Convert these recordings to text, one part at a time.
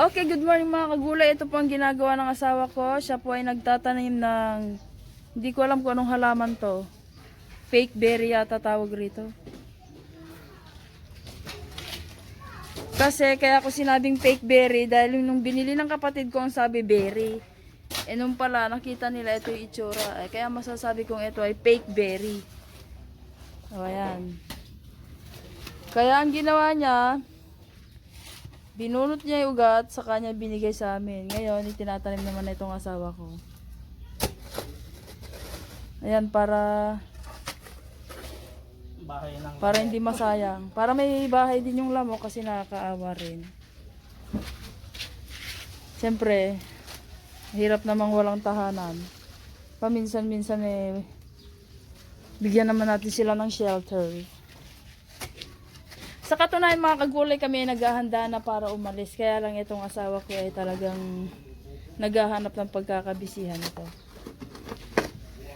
Okay, good morning mga kagulay. Ito po ang ginagawa ng asawa ko. Siya po ay nagtatanim ng, hindi ko alam kung anong halaman to. Fake berry yata tawag rito. Kasi kaya ko sinabing fake berry dahil nung binili ng kapatid ko ang sabi berry. Eh nung pala nakita nila ito yung itsura. Kaya masasabi kong ito ay fake berry. O ayan. Kaya ang ginawa niya, binunot niya yung ugat, sa kanya binigay sa amin. Ngayon, itinatanim naman na itong asawa ko. Ayan, para hindi masayang. Para may bahay din yung lamok kasi nakakaawa rin. Siyempre, hirap namang walang tahanan. Paminsan-minsan bigyan naman natin sila ng shelter. Sa katunayan mga kagulay, kami ay naghahanda na para umalis. Kaya lang itong asawa ko ay talagang naghahanap ng pagkakabisihan ito.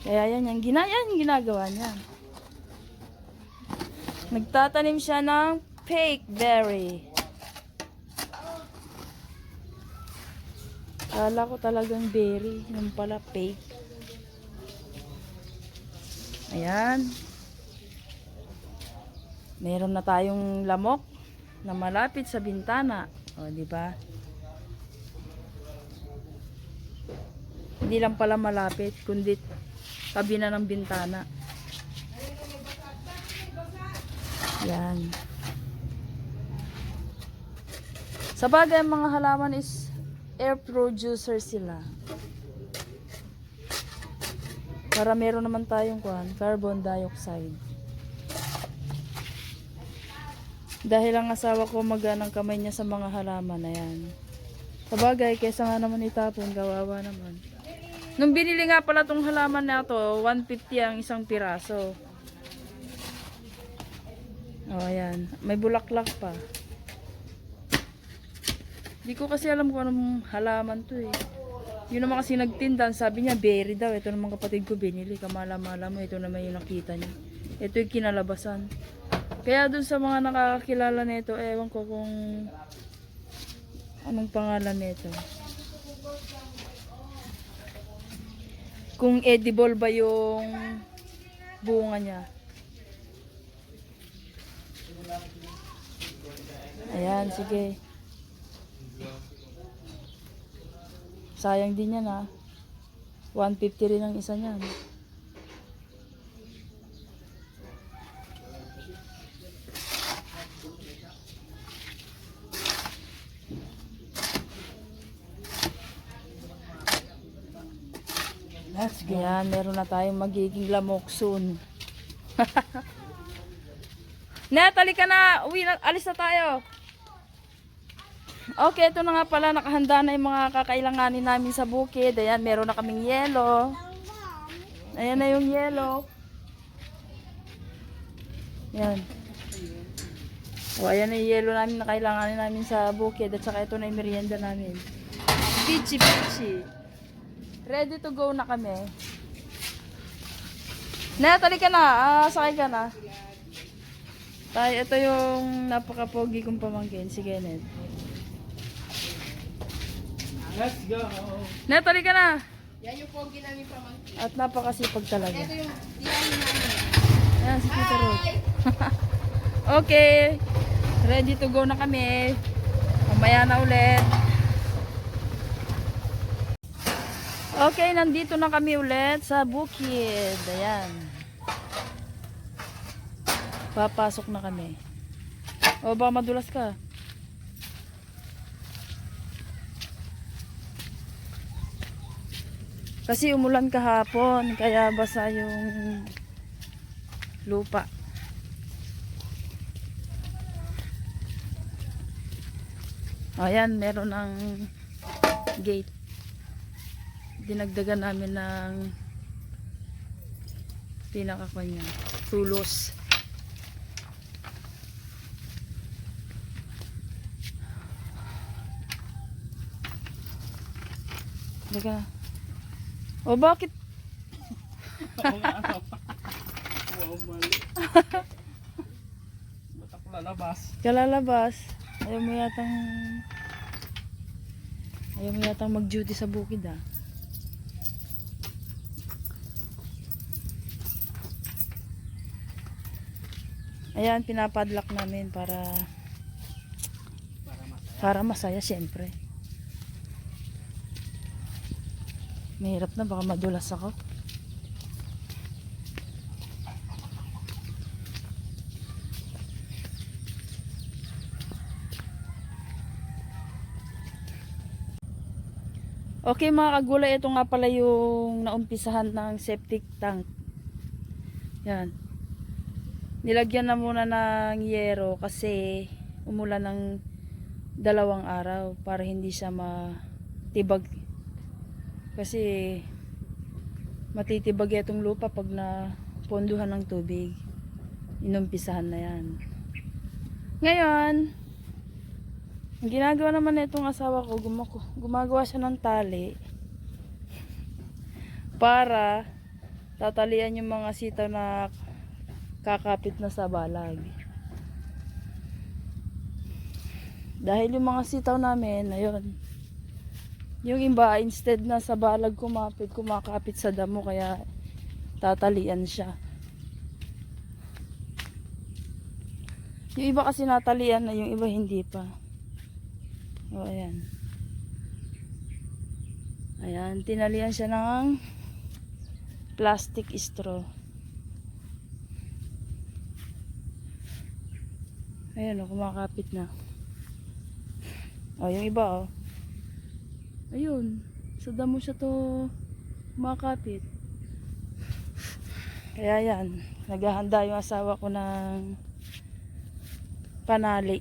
Kaya yan yung ginagawa niya. Nagtatanim siya ng fake berry. Kala ko talagang berry. Yung pala fake. Ayan. Meron na tayong lamok na malapit sa bintana. O, di ba? Hindi lang pala malapit, kundi tabi na ng bintana. Yan. Sa bagay, ang mga halaman is air producer sila. Para meron naman tayong carbon dioxide. Dahil ang asawa ko maganang kamay niya sa mga halaman na yan. Sabagay, kaysa nga naman itapon, kawawa naman. Nung binili nga pala tong halaman na to, 150 ang isang piraso. O, ayan. May bulaklak pa. Di ko kasi alam kung anong halaman to eh. Yun naman kasi nagtindan, sabi niya berry daw. Ito naman kapatid ko binili, kamala-mala mo. Ito naman yung nakita niya. Ito yung kinalabasan. Kaya dun sa mga nakakakilala nito, ewan ko kung anong pangalan nito. Kung edible ba yung bunga niya. Ayan, sige. Sayang din yan ha. 150 rin ang isa niyan. Ayan, meron na tayong magiging lamok soon. Net, halika na. Uwi na, alis na tayo. Okay, ito na nga pala. Nakahanda na yung mga kakailanganin namin sa bukid. Ayan, meron na kaming yelo. Ayan na yung yelo. Ayan. O, ayan na yung yelo namin na kailanganin namin sa bukid. At saka ito na yung merienda namin. Pichi, pichi. Ready to go na kami. Natali ka na. Sakay ka na. Ito yung napaka-pogi kong pamangkin. Sige, Ned. Let's go. Natali ka na. Yan yung pogi namin pamangkin. At napakasipag talaga. Ito yung diyan namin. Ayan, si Tita Ruth. Okay. Ready to go na kami. Mamaya na ulit. Okay, nandito na kami ulit sa bukid. Ayan. Papasok na kami. O, baka madulas ka. Kasi umulan kahapon, kaya basa yung lupa. Ayan, meron ng gate. Dinagdagan namin ng pinakakanya, tulos. Daga. O bakit? Wow, mali. Batak lalabas. Kalalabas. Ayaw mo yatang Ayaw mo yatang mag-duty sa bukid ah. Ayan, pinapadlock namin para masaya syempre. Mahirap na, baka madulas ako. Okay mga kagulay, ito nga pala yung naumpisahan ng septic tank. Yan. Nilagyan na muna ng yero kasi umulan ng 2 araw para hindi siya matibag. Kasi matitibag itong lupa pag naponduhan ng tubig. Inumpisahan na yan. Ngayon, ang ginagawa naman nitong asawa ko, gumagawa siya ng tali para tatalian yung mga sitaw na kakapit na sa balag. Dahil yung mga sitaw namin, ayun, yung iba instead na sa balag kumakapit sa damo, kaya tatalian siya. Yung iba kasi natalian na, yung iba hindi pa. O, ayan. Ayan, tinalian siya ng plastic straw. Ayan o, kumakapit na. O, yung iba o. Ayun, sa damo siya to kumakapit. Kaya yan, naghahanda yung asawa ko ng panali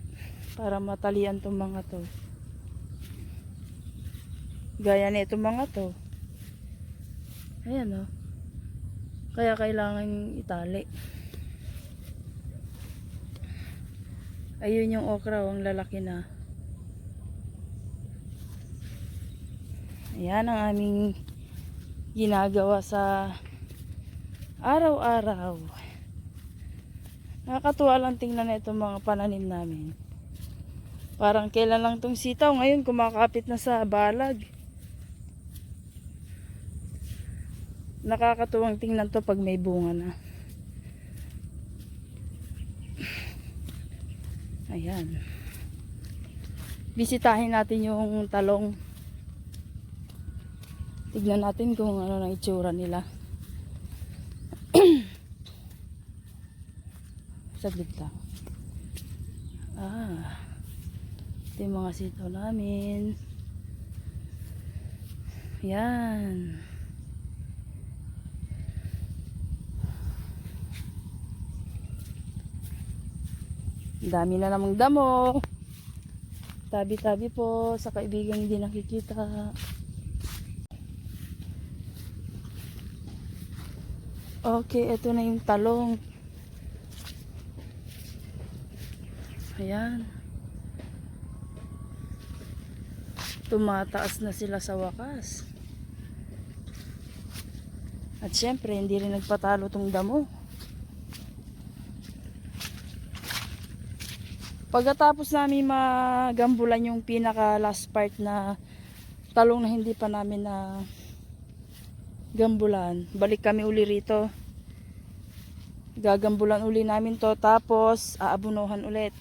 para matalian tong mga to. Gaya nito mga to. Ayan o. Kaya kailangan itali. Ayun yung okra, ang lalaki na. Ayan ang aming ginagawa sa araw-araw. Nakakatuwa lang tingnan na itong mga pananim namin. Parang kailan lang tong sitaw, ngayon kumakapit na sa balag. Nakakatuwang tingnan to pag may bunga na. Ayan. Bisitahin natin yung talong. Tignan natin kung ano na itsura nila. Saglit lang. Ito yung mga sitaw namin. Yan. Dami na namang damo. Tabi-tabi po sa kaibigan hindi nakikita. Okay, ito na yung talong. Ayan. Tumataas na sila sa wakas. At syempre, hindi rin nagpatalo tong damo. Pagkatapos namin magambulan yung pinaka last part na talong na hindi pa namin na gambulan, balik kami uli rito. Gagambulan uli namin to, tapos aabunuhan ulit.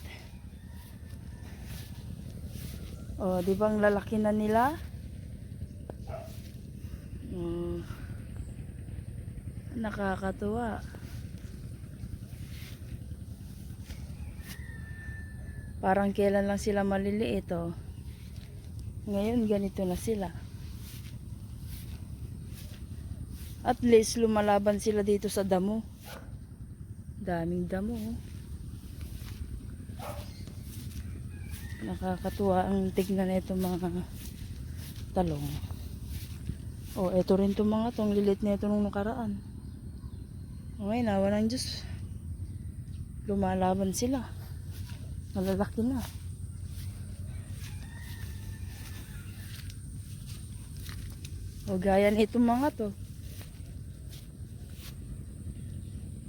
O, di ba ang lalaki na nila? Nakakatuwa. Parang kailan lang sila maliliit oh. Ngayon ganito na sila. At least lumalaban sila dito sa damo. Daming damo oh. Nakakatuwa ang tignan na itong mga talong. Oh, eto rin itong mga tong lilit na ito nung nakaraan. Okay, nawa ng Diyos. Lumalaban sila. Malalaki na. O gaya nitong mga to.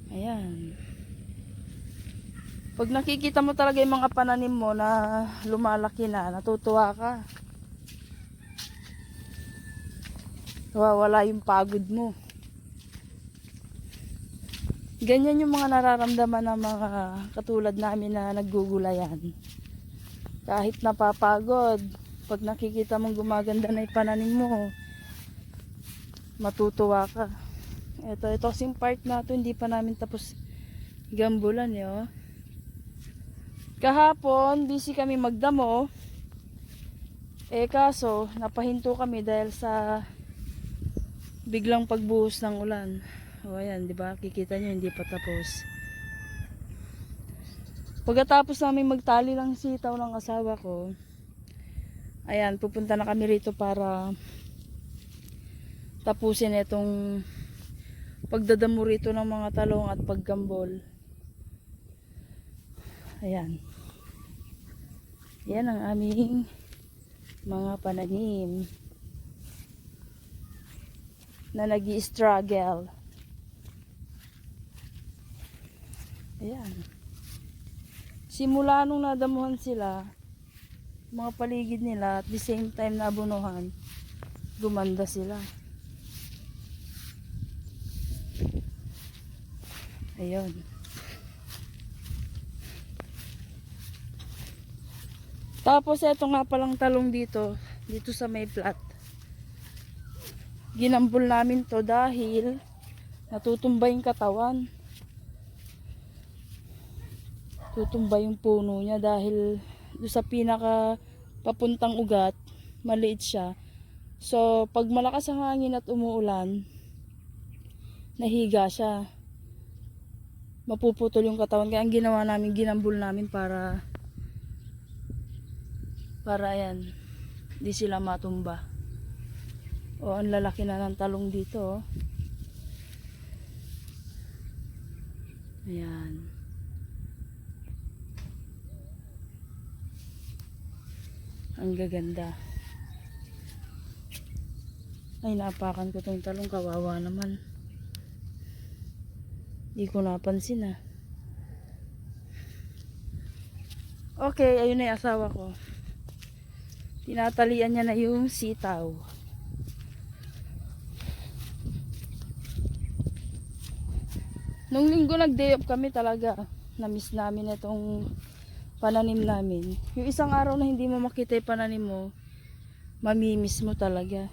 Ayan. Pag nakikita mo talaga yung mga pananim mo na lumalaki na, natutuwa ka. Nawawala yung pagod mo. Ganyan yung mga nararamdaman ng mga katulad namin na naggugulayan. Kahit napapagod, pag nakikita mong gumaganda na yung pananim mo, matutuwa ka. Ito kasing part na to, hindi pa namin tapos gambulan yo. Kahapon, busy kami magdamo. Kaso, napahinto kami dahil sa biglang pagbuhos ng ulan. O ayan, di ba? Kikita nyo, hindi pa tapos. Pagkatapos namin magtali ng sitaw ng asawa ko, ayan, pupunta na kami rito para tapusin itong pagdadamo rito ng mga talong at paggambol. Ayan. Yan ang aming mga pananim na nag-i-struggle. Ayan. Simula nung nadamuhan sila, mga paligid nila, at the same time na abunuhan, gumanda sila. Ayun. Tapos eto nga palang talong dito sa may plat. Ginambol namin to dahil natutumba yung katawan. Tutumba yung puno niya dahil doon sa pinaka papuntang ugat, maliit siya. So, pag malakas ang hangin at umuulan, nahiga siya. Mapuputol yung katawan. Kaya ang ginawa namin, ginambol namin para ayan, di sila matumba. O, ang lalaki na ng talong dito. Ayan. Ang gaganda. Ay, napakan ko tong talong, kawawa naman. Di ko napansin ah. Okay, ayun na yung asawa ko. Tinatalian niya na yung sitaw. Nung linggo nag-day off kami talaga. Na-miss namin itong pananim namin. Yung isang araw na hindi mo makita yung pananim mo, mamimiss mo talaga.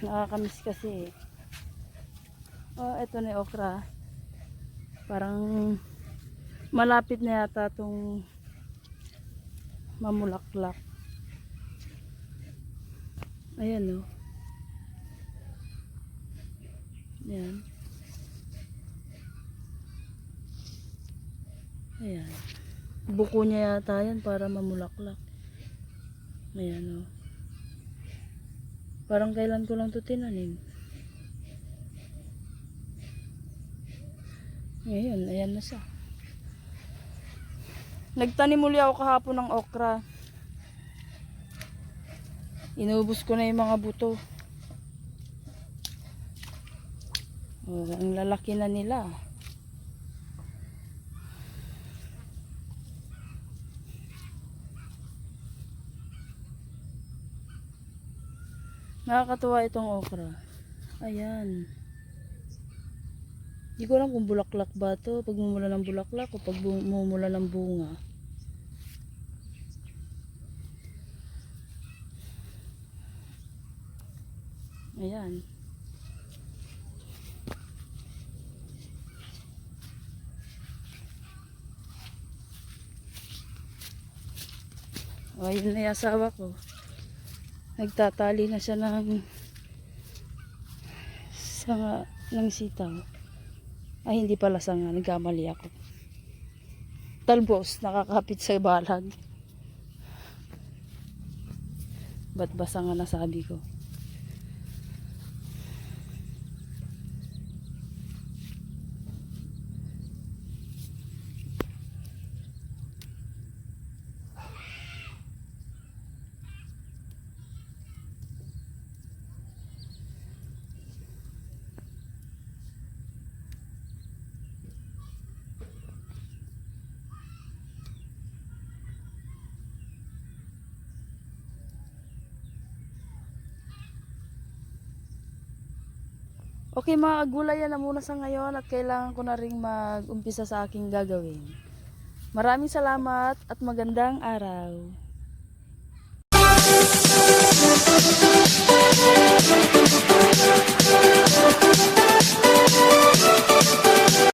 Nakakamiss kasi. Oh, eto na yung okra. Parang malapit na yata itong mamulaklak. Ayan o. Ayan. Ayan. Buko niya yata yan para mamulaklak. Ayan o. Parang kailan ko lang ito tinanim. Ngayon, ayan na siya. Nagtanim muli ako kahapon ng okra. Inubos ko na yung mga buto. Oh, ang lalaki na nila. Nakakatuwa itong okra. Ayan. Hindi ko alam kung bulaklak ba ito. Pag mumula ng bulaklak o pag mumula ng bunga. Ayan. O, yun na yung asawa ko. Nagtatali na siya ng sanga ng sitaw. Ay, hindi pala sanga. Nagkamali ako. Talbos. Nakakapit sa balag. Ba't ba sanga nasabi ko? Okay, mga kagulay, yan na muna sa ngayon at kailangan ko na ring mag-umpisa sa aking gagawin. Maraming salamat at magandang araw.